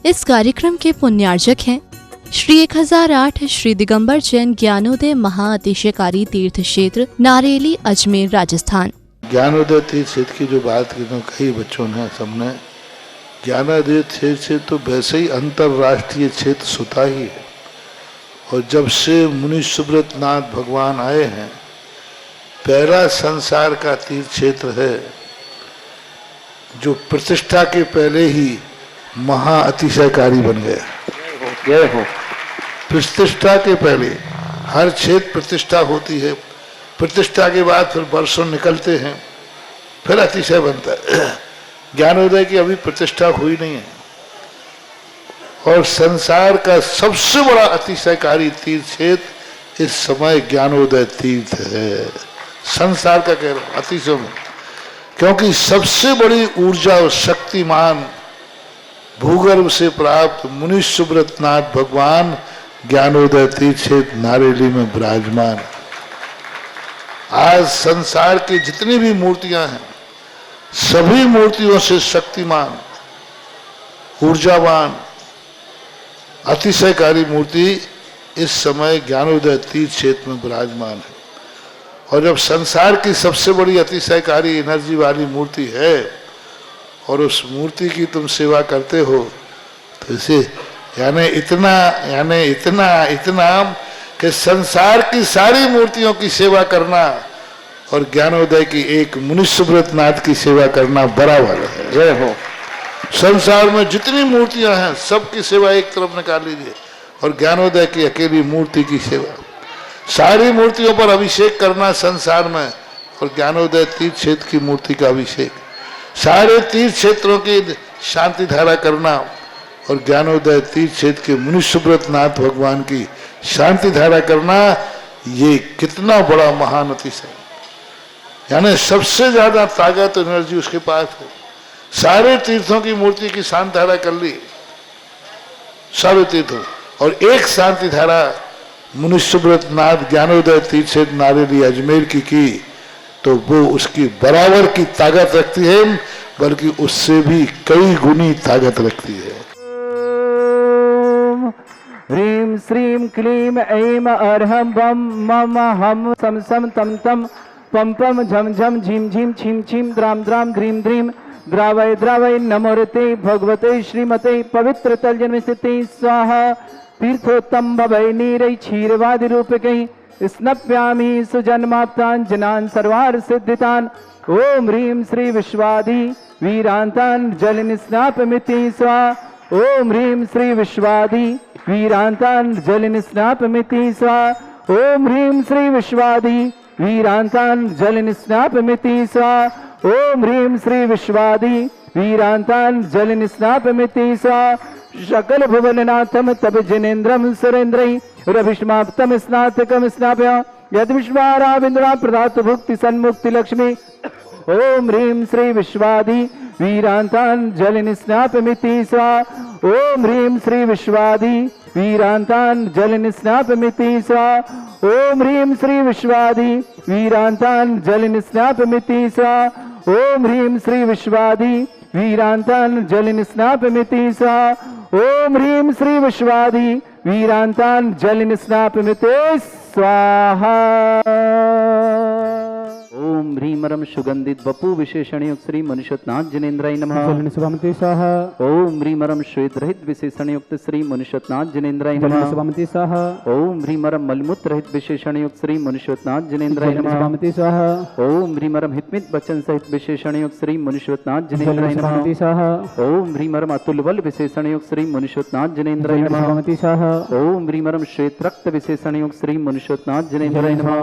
इस कार्यक्रम के पुण्यार्जक हैं श्री 1008 श्री दिगंबर जैन ज्ञानोदय महाअतिशयकारी तीर्थ क्षेत्र नारेली अजमेर राजस्थान। ज्ञानोदय तीर्थ क्षेत्र की जो बात कही बच्चों ने सबने, ज्ञानोदय क्षेत्र तो वैसे ही अंतरराष्ट्रीय क्षेत्र सुता ही है। और जब से मुनि सुब्रत नाथ भगवान आए हैं, पहला संसार का तीर्थ क्षेत्र है जो प्रतिष्ठा के पहले ही महाअतिशयकारी बन गया। प्रतिष्ठा के पहले हर क्षेत्र प्रतिष्ठा होती है, प्रतिष्ठा के बाद फिर वर्षों निकलते हैं, फिर अतिशय बनता है। ज्ञानोदय की अभी प्रतिष्ठा हुई नहीं है और संसार का सबसे बड़ा अतिशयकारी तीर्थ क्षेत्र इस समय ज्ञानोदय तीर्थ है। संसार का कह रहा हूं अतिशय में, क्योंकि सबसे बड़ी ऊर्जा और शक्तिमान भूगर्भ से प्राप्त मुनि सुब्रत नाथ भगवान ज्ञानोदय तीर्थ क्षेत्र नारेली में विराजमान। आज संसार की जितनी भी मूर्तियां हैं, सभी मूर्तियों से शक्तिमान, ऊर्जावान, अतिशयकारी मूर्ति इस समय ज्ञानोदय तीर्थ क्षेत्र में विराजमान है। और जब संसार की सबसे बड़ी अतिशयकारी एनर्जी वाली मूर्ति है और उस मूर्ति की तुम सेवा करते हो, तो इसे यानी इतना कि संसार की सारी मूर्तियों की सेवा करना और ज्ञानोदय की एक मुनि सुब्रत नाथ की सेवा करना बराबर है। जय हो। संसार में जितनी मूर्तियां हैं सबकी सेवा एक तरफ निकाल लीजिए और ज्ञानोदय की अकेली मूर्ति की सेवा। सारी मूर्तियों पर अभिषेक करना संसार में और ज्ञानोदय तीर्थ क्षेत्र की मूर्ति का अभिषेक, सारे तीर्थ क्षेत्रों की शांति धारा करना और ज्ञानोदय तीर्थ क्षेत्र के मुनि सुब्रत नाथ भगवान की शांति धारा करना, ये कितना बड़ा महान अतिशय, यानी सबसे ज्यादा ताकत एनर्जी उसके पास है। सारे तीर्थों की मूर्ति की शांति धारा कर ली, सारे तीर्थों, और एक शांति धारा मुनि सुब्रत नाथ ज्ञानोदय तीर्थ क्षेत्र नारेली अजमेर की तो वो उसकी बराबर की ताकत रखती है, बल्कि उससे भी कई गुनी ताकत रखती है। ह्रीं श्रीं क्लीं ऐं अर्हं बम मम हम सम सम तम तम पम पम झम झम झीम झीम छीम छीम द्राम द्राम ध्रीम ध्रीम द्रावय द्रावय नमोरते भगवते श्रीमते पवित्र तलजन स्थिति स्वाहा। तीर्थोत्तम भवै नीरै क्षीरवादि रूपकै स्नप्यामि सुजन्माप्तान् सर्वार सिद्धितान्। ओम ह्रीं श्री विश्वादि वीरांतान् जल स्नापमिति स्वाहा। ओम ह्रीं श्री विश्वादि वीरांतान् जल स्नापमिति स्वाहा। ओम ह्रीं श्री विश्वादि वीरांतान् जल स्नापमिति स्वाहा। ओम ह्रीं श्री विश्वादि वीरांतान् जल स्नापमिति स्वाहा। शकल भुवननाथम तब जनेन्द्रम सुरेन्द्रै रविष्माप्तम स्नातकम स्नाप्य यद विश्वाराविंद्रा प्रदात भुक्ति सन्मुक्ति लक्ष्मी। ओम ह्रीं श्री विश्वादि वीरांतान् जल स्नापमिति स्वाहा। ओम ह्रीं श्री विश्वादि वीरांतान् जल स्नापमिति स्वाहा। ओम ह्रीं श्री विश्वादि वीरांतान् जल स्नापमिति स्वाहा। ओम ह्रीं श्री विश्वादि वीरांतान् जल स्नापमिति स्वाहा। ओम ह्रीं श्री विश्वादि वीरांतान् जल स्नापमिति स्वाहा। ओम ह्रीमरम सुगंधित बपु विशेषण युक्त श्री मनुष्यनाथ जनेन्द्राय नमः। ओम ह्रीमरम श्वेत रहित विशेषण युक्त श्री मनुष्यनाथ जनेन्द्राय नमः। ओम ह्रीमरम मलमूत्र रहित विशेषण युक्त श्री मनुष्यनाथ जनेन्द्राय नमः। ओम ह्रीमरम हितमित वचन सहित विशेषण युक्त श्री मनुष्यनाथ जनेन्द्राय नमः। ओम ह्रीमरम अतुल बल विशेषण युक्त श्री मनुष्यनाथ जनेन्द्राय नमः। ओम ह्रीमरम श्वेत रक्त विशेषण युक्त श्री मनुष्यनाथ जनेन्द्राय नमः।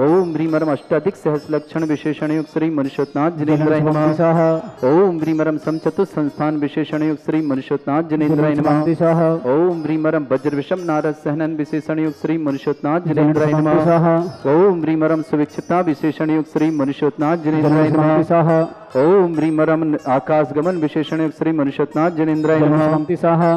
ओम ह्रीमरम अष्टाधिक सहस लक्षण विशेषण युक्त श्री मनुष्यनाथ जनेन्द्राय नमः। ओम ह्रीमरम समचतुर संस्थान विशेषण युक्त श्री मनुष्यनाथ जनेन्द्राय नमः। ओम ह्रीमरम वज्र विषम नारद सहनन विशेषण युक्त श्री मनुष्यनाथ जनेन्द्राय नमः। ओम ह्रीमरम सुविक्षता विशेषण युक्त श्री मनुष्यनाथ जनेन्द्राय नमः। ओम ह्रीमरम आकाशगमन विशेषण युक्त श्री मनुष्यनाथ जनेन्द्राय नमः।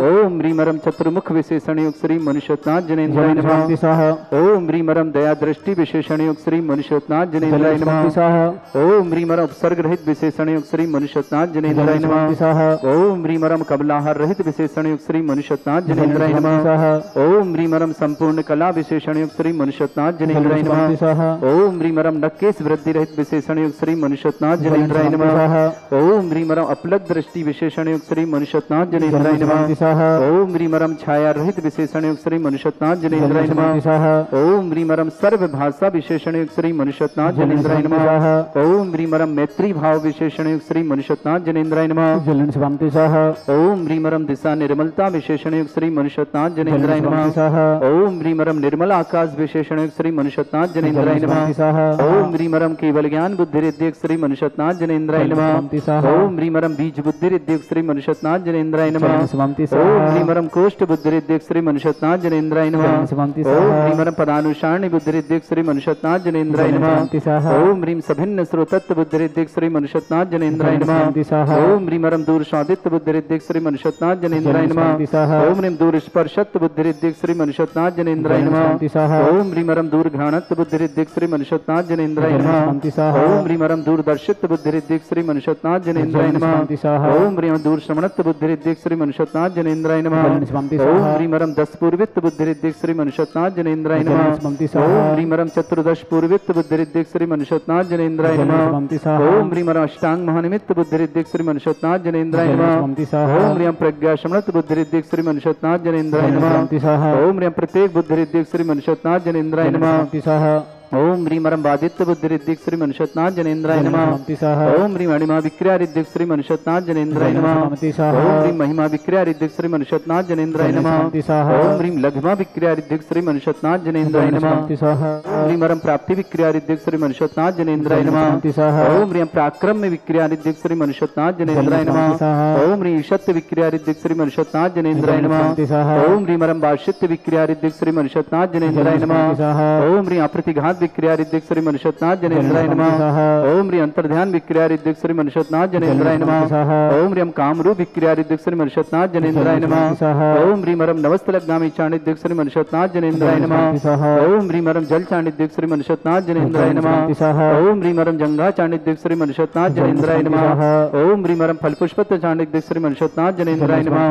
ओम ह्रीमरम चतुर्मुख विशेषण युक्त श्री मनुष्यनाथ जनेन्द्राय नमः। ओम ह्रीमरम दया दृष्टि विशेषण युक्त श्री मनुष्यनाथ जनेन्द्राय नमः। ओम ह्रीमरम उपसर्ग रहित विशेषण युक्त श्री मनुष्यनाथ जनेन्द्राय नमः। ओम ह्रीमरम कबलाहार रहित विशेषण युक्त श्री मनुष्यनाथ जनेन्द्राय नमः। ओम ह्रीमरम संपूर्ण कला विशेषण युक्त श्री मनुष्यनाथ जनेन्द्राय नमः। ओम ह्रीमरम नक्केश वृद्धि रहित विशेषण युक्त श्री मनुष्यनाथ जनेन्द्राय नमः। ओम ह्रीमरम अपलग दृष्टि विशेषण युक्त श्री मनुष्यनाथ जनेन्द्राय नमः। ओम ह्रीमरम छाया रहित विशेषण युक्त श्री मनुष्यनाथ जनेन्द्राय नमः। ओम ह्रीमरम सर्व भाषा विशेषण युक्त श्री मनुष्यनाथ जनेन्द्राय नमः। ओम ह्रीमरम मैत्री भाव विशेषण युक्त श्री मनुष्यनाथ जनेन्द्राय नमः। ओम ह्रीमरम दिशा निर्मलता विशेषण युक्त श्री मनुष्यनाथ जनेन्द्राय नमः। ओम ह्रीमरम निर्मल आकाश विशेषण युक्त श्री मनुष्यनाथ जनेन्द्राय नमः। ओम ह्रीमरम केवल ज्ञान बुद्धि रिद्धिक श्री मनुष्यनाथ जनेन्द्राय नमः। ओम ह्रीमरम बीज बुद्धि रिद्धिक श्री मनुष्यनाथ जनेन्द्राय नमः। ओम ह्रीमरम कोष्ठ बुद्धि रिद्धिक श्री मनुष्यनाथ जनेन्द्राय नमः। ओम ह्रीमरम पदानुसारणी बुद्धि रिद्धिक श्री मनुष्यनाथ जनेन्द्राय नमः। ओम ह्रीम सभिन्न श्रोतत्व बुद्धि रिद्धिक श्री मनुष्यनाथ जनेन्द्राय नमः। ओम ह्रीमरम दूर स्वादित्व बुद्धि रिद्धिक श्री मनुष्यनाथ जनेन्द्राय नमः। ओम ह्रीम दूर स्पर्शत्व बुद्धि रिद्धिक श्री मनुष्यनाथ जनेन्द्राय नमः। ओम ह्रीमरम दूर घ्राणत्व बुद्धि रिद्धिक श्री मनुष्यनाथ जनेन्द्राय नमः। ओम ह्रीमरम दूरदर्शित्व बुद्धि रिद्धिक श्री मनुष्यनाथ जनेन्द्राय नमः। ओम ह्रीम दूर श्रवणत्व बुद्धि रिद्धिक श्री मनुष्यनाथ जनेन्द्राय नमः। ओम ह्रीमरम 10 पूर्वित्व बुद्धि रिद्धिक श्री मनुष्यनाथ जनेन्द्राय नमः। ओम ह्रीमरम चतुर्दश पूर्वित्व बुद्धि रिद्धिक श्री मनुष्यनाथ जनेन्द्राय नमः। ओम ह्रीमरम अष्टांग महानिमित्त बुद्धि रिद्धिक श्री मनुष्यनाथ जनेन्द्राय नमः। ओम ह्रीम प्रज्ञा शमनत बुद्धि रिद्धिक श्री मनुष्यनाथ जनेन्द्राय नमः। ओम ह्रीम प्रत्येक बुद्धि रिद्धिक श्री मनुष्यनाथ जनेन्द्राय नमः। ओम ह्रीमरम बादित्य बुद्धि रिद्धिक श्री मनुष्यनाथ जनेन्द्राय नमः। ओम ह्रीम अणिमा विक्रिया रिद्धिक श्री मनुष्यनाथ जनेन्द्राय नमः। ओम ह्रीम महिमा विक्रिया रिद्धिक श्री मनुष्यनाथ जनेन्द्राय नमः। ओम ह्रीम लघ्मा विक्रिया रिद्धिक श्री मनुष्यनाथ जनेन्द्राय नमः। ओम ह्रीमरम प्राप्ति विक्रिया रिद्धिक श्री मनुष्यनाथ जनेन्द्राय नमः। ओम ह्रीम पराक्रम में विक्रिया रिद्धिक श्री मनुष्यनाथ जनेन्द्राय नमः। ओम ह्रीम ईशत्व विक्रिया रिद्धिक श्री मनुष्यनाथ जनेन्द्राय नमः। ओम ह्रीमरम वार्षित्व विक्रिया रिद्धिक श्री मनुष्यनाथ जनेन्द्राय नमः। ओम ह्रीम अप्रतिघात विक्रिया रिद्धिक श्री मनुष्यनाथ जनेन्द्राय नमः। ओम ह्रीम अंतर्ध्यान विक्रिया रिद्धिक श्री मनुष्यनाथ जनेन्द्राय नमः। ओम ह्रीम कामरूप विक्रिया रिद्धिक श्री मनुष्यनाथ जनेन्द्राय नमः। ओम ह्रीमरम नवस्तलग्गामी चाणिद्यक श्री मनुष्यनाथ जनेन्द्राय नमः। ओम ह्रीमरम जल चाणिद्यक श्री मनुष्यनाथ जनेन्द्राय नमः। ओम ह्रीमरम जंगा चाणिद्यक श्री मनुष्यनाथ जनेन्द्राय नमः। ओम ह्रीमरम फलपुष्पत्र चाणिद्यक श्री मनुष्यनाथ जनेन्द्राय नमः।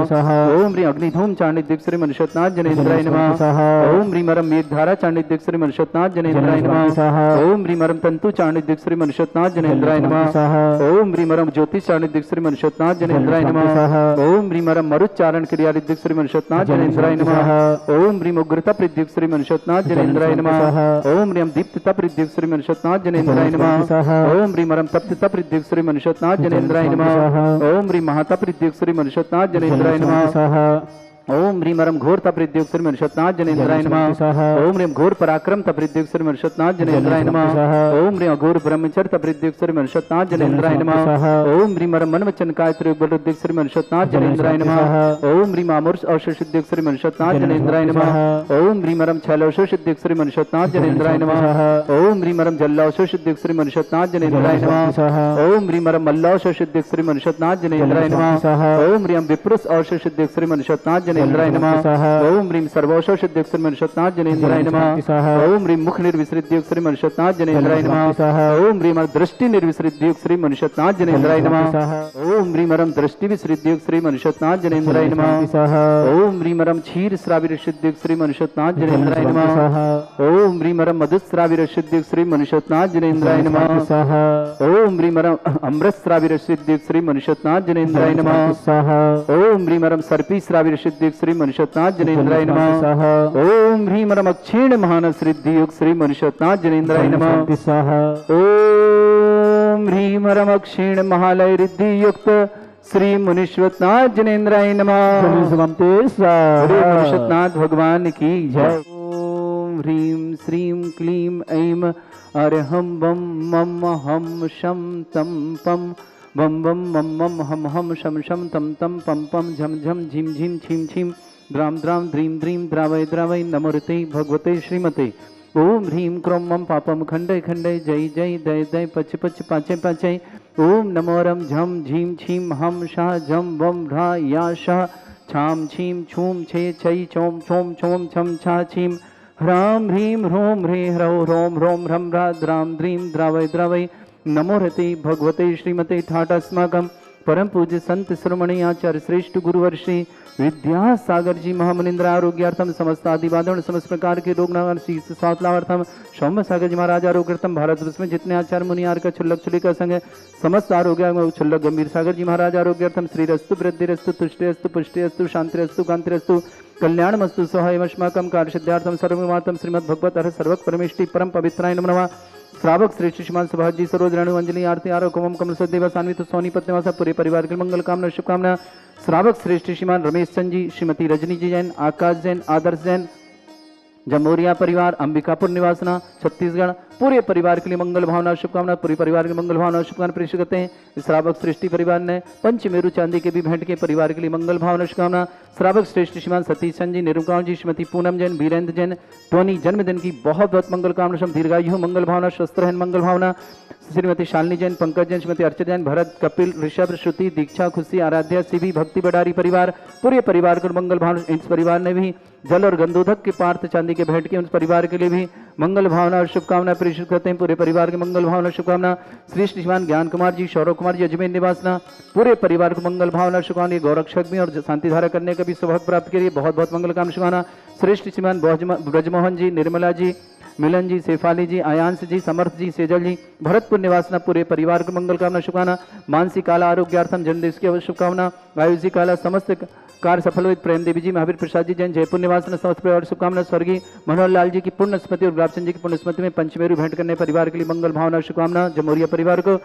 ओम ह्रीम अग्निधूम चाणिद्यक श्री मनुष्यनाथ जनेन्द्राय नमः। ओम ह्रीमरम मेघधारा चाणिद्यक श्री मनुष्यनाथ जनेन्द्राय नमः। ओम ह्रीमरम तंतु चाणिद्यक श्री मनुष्यनाथ जनेन्द्राय नमः। ओम ह्रीमरम ज्योतिष चाणिद्यक श्री मनुष्यनाथ जनेन्द्राय नमः। ओम ह्रीमरम मरुच्चारण क्रिया रिद्धिक श्री मनुष्यनाथ जनेन्द्राय नमः। ओम ह्रीम उग्रता रिद्धिक श्री मनुष्यनाथ जनेन्द्राय नमः। ओम ह्रीम दीप्तता रिद्धिक श्री मनुष्यनाथ जनेन्द्राय नमः। ओम ह्रीमरम तप्तता रिद्धिक श्री मनुष्यनाथ जनेन्द्राय नमः। ओम ह्रीम महाता रिद्धिक श्री मनुष्यनाथ जनेन्द्राय नमः। ओम ह्रीमरम घोर तपरिद्योग श्री मनुष्यनाथ जनेन्द्राय नमः। ओम ह्रीम घोर पराक्रम तपरिद्योग श्री मनुष्यनाथ जनेन्द्राय नमः। ओम ह्रीम घोर ब्रह्मचर्य तपरिद्योग श्री मनुष्यनाथ जनेन्द्राय नमः। ओम ह्रीमरम मन वचन काय त्रिबलुद्योग श्री मनुष्यनाथ जनेन्द्राय नमः। ओम ह्रीम अमूर्ष औषधुद्योग श्री मनुष्यनाथ जनेन्द्राय नमः। ओम ह्रीमरम छलौषधुद्योग श्री मनुष्यनाथ जनेन्द्राय नमः। ओम ह्रीमरम जल्लौषधुद्योग श्री मनुष्यनाथ जनेन्द्राय नमः। ओम ह्रीमरम मल्लौषधुद्योग श्री मनुष्यनाथ जनेन्द्राय नमः। ओम ह्रीम विप्रुष औषधुद्योग श्री मनुष्यनाथ जनेन्द्राय नमः। ओम ह्रीम सर्वौषधुद्योग श्री मनुष्यनाथ जनेन्द्राय नमः। ओम ह्रीम मुख निर्विसृद्योग श्री मनुष्यनाथ जनेन्द्राय नमः। ओम ह्रीम दृष्टि निर्विसृद्योग श्री मनुष्यनाथ जनेन्द्राय नमः। ओम ह्रीमरम दृष्टि विसृद्योग श्री मनुष्यनाथ जनेन्द्राय नमः। ओम ह्रीमरम क्षीर श्राविरशुद्योग श्री मनुष्यनाथ जनेन्द्राय नमः। ओम ह्रीमरम मधुश्राविरशुद्योग श्री मनुष्यनाथ जनेन्द्राय नमः। ओम ह्रीमरम अमृत श्राविरशुद्योग श्री मनुष्यनाथ जनेन्द्राय नमः। ओम ह्रीमरम सर्पी श्राविरशुद्योग श्री मनुष्यनाथ जनेन्द्राय नमः। ओम ह्रीमरम अक्षीण महानस रिद्धियोग श्री मनुष्यनाथ जनेन्द्राय नमः। ओम ह्रीमरम अक्षीण महालय रिद्धि युक्त श्री मनुष्यनाथ जनेन्द्राय नमः। मनुष्यनाथ भगवान की जय। ओम ह्रीम श्रीम क्लीम ऐम अरहम बम मम हम शम तम पम बम बम मम मम हम हम शम शम तम तम पम पम झम झम झिम झिम छिम छिम द्राम द्राम द्रीम द्रीम द्रावय द्रावय नमोते भगवते श्रीमते। ओम ह्रीम क्रोम मम पापम खंडय खंडय जय जय दय दय पच पच पाचय पाचय ओम नमो रम झम झीम छीम हम शाह झम वम ढा या शाह छाम छीम छूम छे छई चोम छोम छोम छम छा छीम ह्राम ह्रीम ह्रोम ह्रे ह्रौ ह्रोम ह्रोम ह्रम ह्रा द्राम द्रीम द्रावय द्रावय नमो रते भगवते श्रीमते ठाटास्माकं परम पूज्य संत श्रमणी आचार्य श्रेष्ठ गुरुवर्षि विद्यासागर जी महामनिंद्र आरोग्यार्थम समस्त आदिवादन समस्त प्रकार के रोग निवारण शीर्ष स्वास्थ्यार्थम सौम्य सागर जी महाराज आरोग्यार्थम भारत वर्ष में जितने आचार्य मुनि आर का छुल्लक छुली का संग समस्त आरोग्य में छुल्लक गंभीर सागर जी महाराज आरोग्यार्थम श्रीरस्तु वृद्धिरस्तु तुष्टिरस्तु पुष्टिरस्तु शांतिरस्तु कांतिरस्तु कल्याणमस्तु सहायमस्माकं कार्यसिद्धार्थम सर्वमातम श्रीमद् भगवत हर सर्वक परमेष्टि परम पवित्राय नमः नमः श्रावक श्रेष्ठ श्रीमान सुभाष जी सरोज रेणु अंजलि आरती आरोग्य ओम कमल सदेवा सान्वित सोनी पत्नीवासा पूरे परिवार के मंगल कामना शुभकामना श्रावक श्रेष्ठ श्रीमान रमेश चंद जी श्रीमती रजनी जी जैन आकाश जैन आदर्श जैन जमोरिया परिवार अंबिकापुर निवासना छत्तीसगढ़ पूरे परिवार के लिए मंगल भावना शुभकामना पूरे परिवार के मंगल भावना शुभकामना प्रेषित करते हैं। श्रावक सृष्टि परिवार ने पंचमेरु चांदी के भी भेंट के परिवार के लिए मंगल भावना शुभकामना। श्रावक श्रेष्ठ श्रीमान सतीश चंद जी निरुकांव जी श्रीमती पूनम जैन वीरेंद्र जैन टोनी जन्मदिन की बहुत बहुत मंगल कामना शुभ दीर्घायु मंगल भावना शस्त्रहन मंगल भावना। श्रीमती शालिनी जैन पंकज जैन श्रीमती अर्चना जैन भरत कपिल ऋषभ श्रुति दीक्षा खुशी आराध्या सीबी भक्ति बडारी परिवार पूरे परिवार को मंगल भावना। इस परिवार ने भी जल और गंधोधक के पार्थ चांदी के भेंट के उस परिवार के लिए भी मंगल भावना और शुभकामना प्रेषित करते हैं। पूरे परिवार के मंगल भावना शुभकामना। श्री श्रीमान ज्ञान कुमार जी सौरभ कुमार जी अजमेर निवासना पूरे परिवार को मंगल भावना शुभकामना। गौरक्षक भी और शांति धारा करने का भी सौभाग्य प्राप्त करिए बहुत बहुत मंगल कामना शुभकामना। श्रेष्ठ श्रीमान ब्रजमोहन जी निर्मला जी मिलन जी शेफाली जी आयांश जी समर्थ जी सेजल जी भरतपुर निवासना पूरे परिवार को मंगल कामना शुभकामना। मानसी काला आरोग्यार्थम जन्मदिवस की शुभकामना। आयुषी काला समस्त कार्य सफल हुई। प्रेम देवी जी महावीर प्रसाद जी जैन जयपुर निवासना समस्त परिवार शुभकामना। स्वर्गीय मनोहर लाल जी की पुण्य स्मृति और गुलाबचंद जी की पुण्य स्मृति में पंचमेरु भेंट करने परिवार के लिए मंगल भावना शुभकामना। जमोरिया परिवार को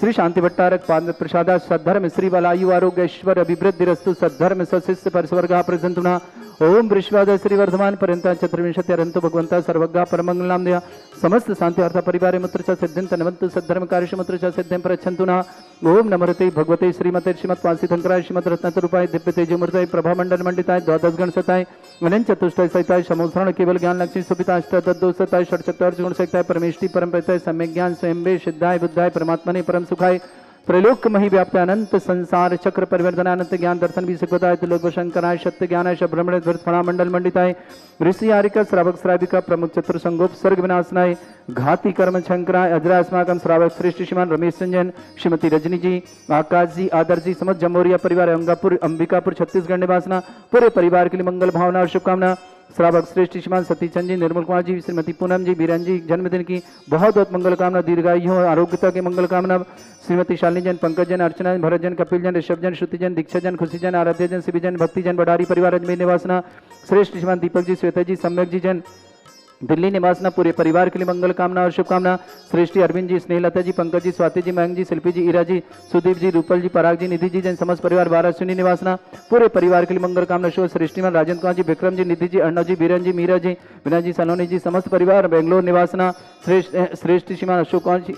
श्री शांति भट्टारक पाद प्रसादा सद्धर्म श्री बलायु आरोग्य ऐश्वर्य अभिवृद्धि रस्तु सद्धर्म सशिष्य परिस्वर्गा प्रसंतुना ओम वृषवाद श्री वर्धमान पर्यंता चतुर्विंशति अरंतो भगवंता सर्वज्ञा परमंगल नाम दया समस्त शांति अर्थ परिवार मुत्र च सिद्धिं तनवन्तु सद्धर्म कार्यश मुत्र च सिद्धिं प्रच्छन्तु न ओम नमस्ते भगवते श्रीमते श्रीमत् पांसी शंकराय श्रीमत् रत्नतरूपाय दिव्य तेजोमूर्ताय प्रभा मंडल मंडिताय द्वादश गण सताय अनंत चतुष्टय सहिताय समोसरण केवल ज्ञान लक्ष्मी सुपिता अष्ट तद्दोषताय षट्चत्वार गुण सहिताय परमेष्टि परम प्रत्यय सम्यक ज्ञान स्वयं सिद्धाय बुद्धाय परमात्मने परम सुखाय त्रैलोक मही व्याप्त अनंत संसार चक्र परिवर्तन अनंत ज्ञान दर्शन भी सुखदाय त्रिलोक शंकराय सत्य ज्ञानाय ब्रह्मणे फणा मंडल मंडिताय ऋषि आरिका श्रावक श्राविका प्रमुख चतुर्संगोप सर्ग विनाशनाय घाती कर्म शंकराय अजरास्माकम श्रावक श्रेष्ठ श्रीमान रमेश संजन श्रीमती रजनी जी आकाश जी आदर्श जी समस्त जमोरिया परिवार अंबिकापुर छत्तीसगढ़ निवासना पूरे परिवार के लिए मंगल भावना और शुभकामना। श्रावक श्रेष्ठ श्रीमान सतीश चंद जी निर्मल कुमार जी श्रीमती पूनम जी बीरन जी जन्मदिन की बहुत बहुत मंगल कामना दीर्घायु आरोग्यता की मंगल कामना। श्रीमती शालिनी जैन पंकज जैन अर्चना भरत जैन कपिल जैन ऋषभ जैन श्रुति जैन दीक्षा जैन खुशी जैन आराध्य जैन शिवी जैन भक्ति जैन बडारी परिवार अजमेर निवासना। श्रेष्ठ श्रीमान दीपक जी श्वेता जी सम्यक जी जैन दिल्ली निवासना पूरे परिवार के लिए मंगल कामना और शुभकामना। श्रेष्ठी अरविंद जी स्नेहलता जी पंकज जी स्वाति जी मयंक जी शिल्पी जी ईरा जी सुदीप जी रूपल जी पराग जी निधि जी जैन समस्त परिवार वाराणसी निवासना पूरे परिवार के लिए मंगल कामना शुभ। श्रेष्ठीमान राजेंद्र कुमार जी विक्रम जी निधि जी अर्णव जी बीरन जी मीरा जी विनय जी सलोनी जी समस्त परिवार बेंगलोर निवासना। श्रेष्ठ श्रीमान अशोक कुमार जी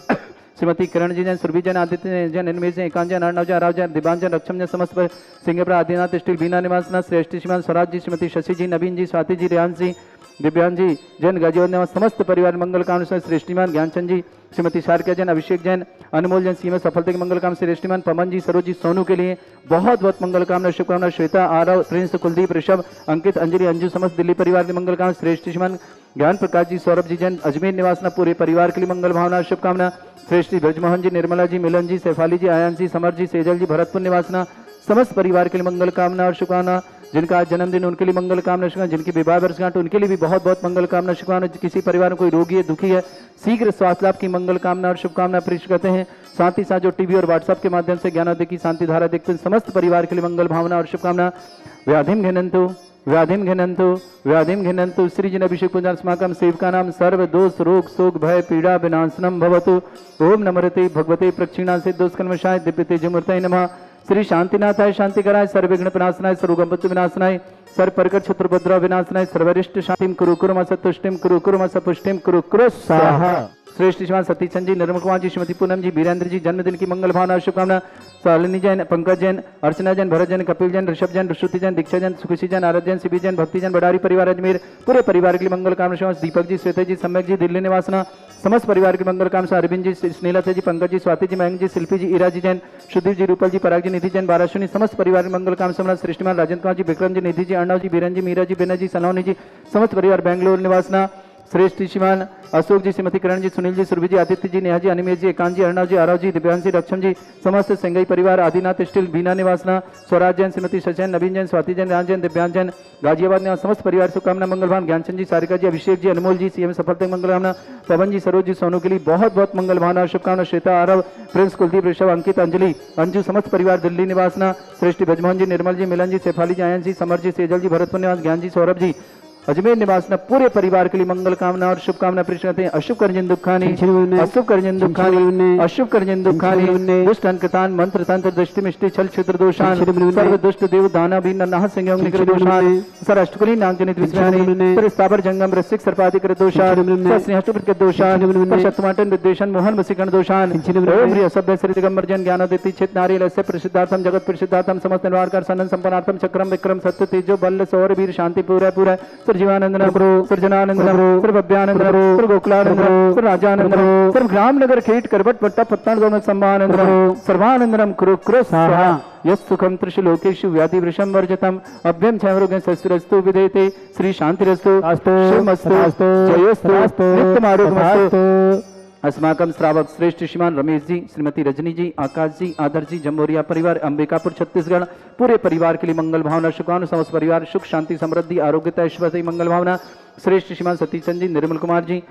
श्रीमती किरण जी जैन सुरभि जैन आदित्य जैन इनमेज एकांत जैन अर्णव जैन राव जैन दिबान जैन रक्षम जैन समस्त सिंहपुरा आदिनाथ स्टील बीना निवासना। श्रेष्ठ श्रीमान स्वराज जी श्रीमती शशि जी नवीन जी स्वाति जी रेहान जी दिव्यांग जी जैन गाजीवाद निवास समस्त परिवार मंगल कामना। श्रेष्ठीमान ज्ञानचंद जी श्रीमती शारकिया जैन अभिषेक जैन अनमोल जैन सीमा सफलता की मंगल कामना। श्रेष्ठीमान पवन जी सरोज जी सोनू के लिए बहुत बहुत मंगल कामना शुभकामना। श्वेता आरव प्रिंस कुलदीप ऋषभ अंकित अंजलि अंजू समस्त दिल्ली परिवार की मंगल कामना। श्रेष्ठ श्रीमान ज्ञान प्रकाश जी सौरभ जी जैन अजमेर निवासना पूरे परिवार के लिए मंगल भावना शुभकामना। श्रेष्ठ ब्रजमोहन जी निर्मला जी मिलन जी शेफाली जी आयांश जी समर जी सेजल जी भरतपुर निवासना समस्त परिवार के लिए मंगल कामना और शुभकामना। जिनका आज जन्मदिन उनके लिए मंगल कामना शुभकामना। जिनकी विवाह वर्षगांठ उनके लिए भी बहुत बहुत मंगल कामना शुभकामना। किसी परिवार में कोई रोगी है दुखी है शीघ्र स्वास्थ्य लाभ की मंगल कामना और शुभकामना प्रेषित करते हैं। साथ ही साथ जो टीवी और व्हाट्सएप के माध्यम से ज्ञानोदय की शांति धारा देखते हैं समस्त परिवार के लिए मंगल भावना और शुभकामना। व्याधिम घिनंतु व्याधिम घिनंतु व्याधिम घिनंतु श्री जन अभिषेक पूजन स्माकम सेवका नाम सर्व दोष रोग शोक भय पीड़ा विनाशनम भवतु। ओम नमस्ते भगवते प्रक्षिणा से दोषकर्मशाय दिव्य तेजमूर्तये नमः। श्री शांतिनाथाय शांतिकराय सर्वविघ्न विनाशनाय सर्वगंपत्ति विनाशनाय सर्व प्रकट शत्रुभद्र विनाशनाय सर्वरिष्ट शांतिम कुरु कुरु मस तुष्टिम कुरु कुरु मस पुष्टिम कुरु कुरु स्वाहा। श्रेष्ठ श्रीमान सतीश चंद जी, निर्मल कुमार जी, श्रीमती पूनम जी, वीरेंद्र जी, जन्मदिन की मंगल भावना और शुभकामना। शालिनी जैन, पंकज जैन, अर्चना जैन, भरत जैन, कपिल जैन, ऋषभ जैन, श्रुति जैन, दीक्षा जैन, सुखुशी जैन, आरत जैन, शिवी जैन, भक्ति जैन, बडारी परिवार अजमेर, पूरे परिवार के लिए मंगल कामना। दीपक जी, श्वेता जी, सम्यक जी, दिल्ली निवासना, समस्त परिवार की मंगल कामना। अरविंद जी, स्नेहलता जी, पंकज जी, स्वाति जी, मयंक जी, शिल्पी जी, ईरा जी जैन, सुदीप जी, रूपल जी, पराग जी, निधि जैन, बाराशुनी, समस्त परिवार की मंगल कामना। श्रेष्ठमान राजेंद्र कुमार जी, विक्रम जी, निधि जी, अर्णव जी, बीरन जी, मीरा जी, बेना जी, सलोनी जी, समस्त परिवार बेंगलोर निवासना। श्रेष्ठ श्रीमान अशोक जी, श्रीमती किरण जी, सुनील जी, सुरभि जी, आदित्य जी, नेहा जी, अनिमेश जी, एकांत जी, अर्णव जी, आरव जी, दिव्यांश जी, रक्षम जी, समस्त सिंगई परिवार, आदिनाथ स्टील, बीना निवासना, स्वराज जैन, श्रीमती सचैन, नवीन जैन, स्वाति जैन, राज जैन, दिव्यांश जैन, गाजियाबाद निवास, समस्त परिवार शुभकामना। मंगलवान ज्ञानचंद जी, सारिका जी, अभिषेक जी, अनमोल जी, सीएम सफलता मंगलकामना। पवन जी, सरोज जी, सोनू के लिए बहुत बहुत मंगल भावना शुभकामना। श्वेता, आरव, प्रिंस, कुलदीप, ऋषभ, अंकित, अंजलि, अंजू, समस्त परिवार दिल्ली निवासना। श्रेष्ठ ब्रजमोहन जी, निर्मल जी, मिलन जी, शेफाली जी, आयन जी, समर जी, सेजल जी, भरतपुर निवास, ज्ञान जी, सौरभ जी, अजमेर निवासना, पूरे परिवार के लिए मंगल कामना और शुभकामना प्रेषित करते हैं। अशुभ करजन दुखानी, अशुभ करजन दुखानी, अशुभ करजन दुखानी, दुष्ट अंकतान, मंत्र तंत्र, दृष्टि मिष्टि, छल क्षुद्र दोषान, सर्व दुष्ट देव दाना भी नह संयोग निकर दोषान, सर अष्टकुली नाग जनित विस्मयानि, सर स्थावर जंगम रसिक सर्पादि कर दोषान, सर स्नेहष्टुप्र के दोषान, सर शतमाटन विद्वेषण मोहन वसीकरण दोषान। ओम ह्री असभ्य श्री दिगंबर जन ज्ञानोदिति चित नारी लस्य प्रसिद्धार्थम जगत प्रसिद्धार्थम समस्त निवारकर सनन संपन्नार्थम चक्रम विक्रम सत्य तेजो बल सौर वीर शांति पूरा पूरा जीवानंद सर जनानंद सर भव्यानंद सर गोकुलानंद सर राजानंद सर ग्राम नगर खेट करबट पट्टा पत्तान दोनों सम्मानंद सर्वानंदनम कुरु कुरु स्वाहा यस् सुखम त्रिशलोकेषु व्याधि वृषम वर्जतम अभ्यम छामरोगं सस्त्रस्तु विदेते श्री शांतिरस्तु शिवमस्तु जयोस्तु नित्यमारोग्यमस्तु। अस्माकं श्रावक श्रेष्ठ श्रीमान रमेश जी, श्रीमती रजनी जी, आकाश जी, आदर्श जी, जम्बोरिया परिवार, अंबिकापुर छत्तीसगढ़, पूरे परिवार के लिए मंगल भावना शुभकामना। समस्त परिवार सुख शांति समृद्धि आरोग्यता ऐश्वर्य मंगल भावना। श्रेष्ठ श्रीमान सतीश चंद जी, निर्मल कुमार जी,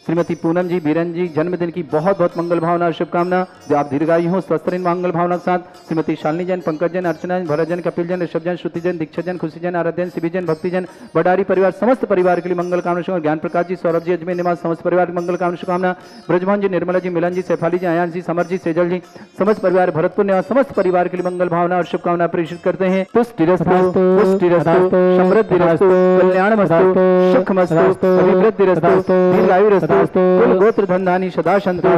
श्रीमती पूनम जी, बीरन जी, जन्मदिन की बहुत बहुत मंगल भावना और शुभकामना। आप दीर्घायु हो, स्वस्थ रहें मंगल भावना के साथ। श्रीमती शालिनी जैन, पंकज जैन, अर्चना जैन, भरत जैन, कपिल जैन, ऋषभ जैन, श्रुति जैन, दीक्षा जैन, खुशी जैन, आराध्य जैन, शिवी जैन, भक्ति जैन, बडारी परिवार, समस्त परिवार के लिए मंगल कामना शुभकामना। ज्ञान प्रकाश जी, सौरभ जी, अजमेर निवास, समस्त परिवार की मंगल कामना शुभकामना। ब्रजमोहन जी, निर्मला जी, मिलन जी, शेफाली जी, आयान जी, समर जी, सेजल जी, समस्त परिवार, भरतपुर निवास, समस्त परिवार के लिए मंगल भावना और शुभकामना प्रेषित करते हैं। तुष्टिरस्तु, पुष्टिरस्तु, समृद्धिरस्तु, कल्याणमस्तु, सुखमस्तु, अभिवृद्धिरस्तु, दीर्घायुरस्तु, धनधानी सदा संतु,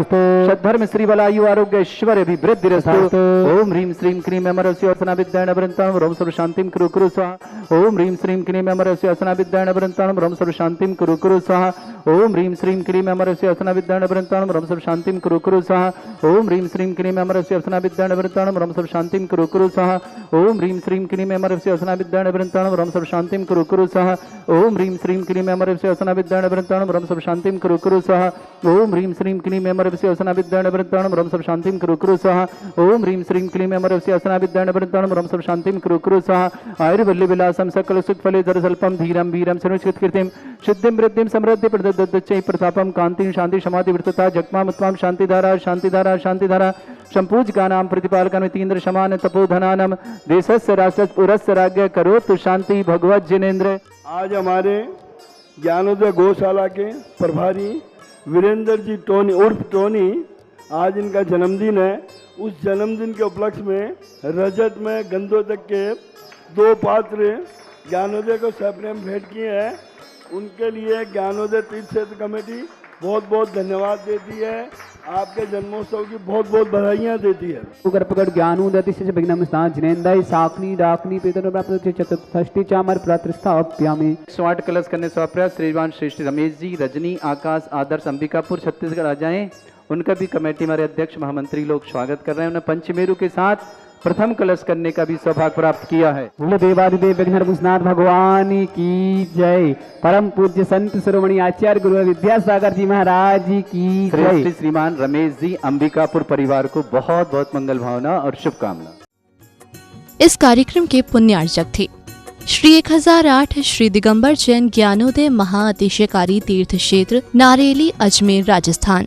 सद्धर्म श्री बलायु आरोग्य ऐश्वर्य अभिवृद्धिरस्तु। ओम ह्रीं श्रीं क्लीं अमरस्य अर्चना विद्याण वृंताणं रोम सर्व शांतिं कुरु कुरु स्वाहा। ओम ह्रीं श्रीं क्लीं अमरस्य अर्चना विद्याण वृंताणं रोम सर्व शांतिं कुरु कुरु स्वाहा। ओम ह्रीं श्रीं क्लीं अमरस्य अर्चना विद्याण वृंताणं रोम सर्व शांतिं कुरु कुरु स्वाहा। ओम ह्रीं श्रीं क्लीं अमरस्य अर्चना विद्याण वृंताणं रोम सर्व शांतिं कुरु कुरु स्वाहा। ओम ह्रीं श्रीं क्लीं अमरस्य अर्चना विद्याण वृंताणं रोम सर्व शांतिं कुरु कुरु स्वाहा। ओम ह्रीं श्रीं क्लीं अमरस्य अर्चना विद्याण वृंताणं रोम सर्व शांतिं कुरु कुरु स्वाहा। ओम ह्रीं श्रीं क्लीं अमरस्य अर्चना विद्याण वृंताणं रोम सर्व शांतिं कुरु कुरु स्वाहा। ओम ह्रीं श्रीं क्लीं अमरस्य अर्चना विद्याण वृंताणं रोम सर्व शांतिं कुरु कुरु स्वाहा। आयुर्वल्ली विलासं सकल सुख फले जरसल्पम धीरम वीरम सर्वश्रुत कीर्तिम सिद्धिं वृद्धिं समृद्धि प्रददच्चै प्रतापम कांतिं शांति समाधि वृत्तता जगमाम उत्तम शांतिधारा शांतिधारा शांतिधारा संपूज्यकानां प्रतिपालकान् तीन्द्र समान तपोधनानम देशस्य राष्ट्रस्य पुरस्य राज्ञ करोतु शांति भगवत जिनेन्द्र। आज हमारे ज्ञानोदय गौशाला के प्रभारी वीरेंद्र जी टोनी उर्फ टोनी, आज इनका जन्मदिन है। उस जन्मदिन के उपलक्ष्य में रजत में गंधोदक के 2 पात्र ज्ञानोदय को सप्रेम भेंट किए हैं। उनके लिए ज्ञानोदय तीर्थ क्षेत्र कमेटी बहुत बहुत धन्यवाद देती है। आपके जन्मोत्सव की बहुत बहुत बधाइयाँ देती है। उगर पकड़ ज्ञानोदय तिस्य विघ्नं स्थान जिनेन्द्र साकनी डाकनी पेतन प्राप्त चतुष्षष्टि चामर प्रतिष्ठाप्यामि। 108 कलश करने स्वाप्रयास श्रीमान श्रेष्ठ रमेश जी, रजनी, आकाश, आदर्श, अंबिकापुर छत्तीसगढ़ आ जाएं। उनका भी कमेटी हमारे अध्यक्ष महामंत्री लोग स्वागत कर रहे हैं। उन्हें पंचमेरु के साथ प्रथम कलश करने का भी सौभाग्य प्राप्त किया है। बोलो देवादिदेव विघ्नहरनाथ भगवान की जय। परम पूज्य संत शिरोमणि आचार्य गुरु विद्यासागर जी महाराज की जय। श्रीमान रमेश जी, अंबिकापुर परिवार को बहुत बहुत मंगल भावना और शुभकामना। इस कार्यक्रम के पुण्यार्चक थे श्री 1008 श्री दिगंबर जैन ज्ञानोदय महाअतिशयकारी तीर्थ क्षेत्र नारेली, अजमेर, राजस्थान।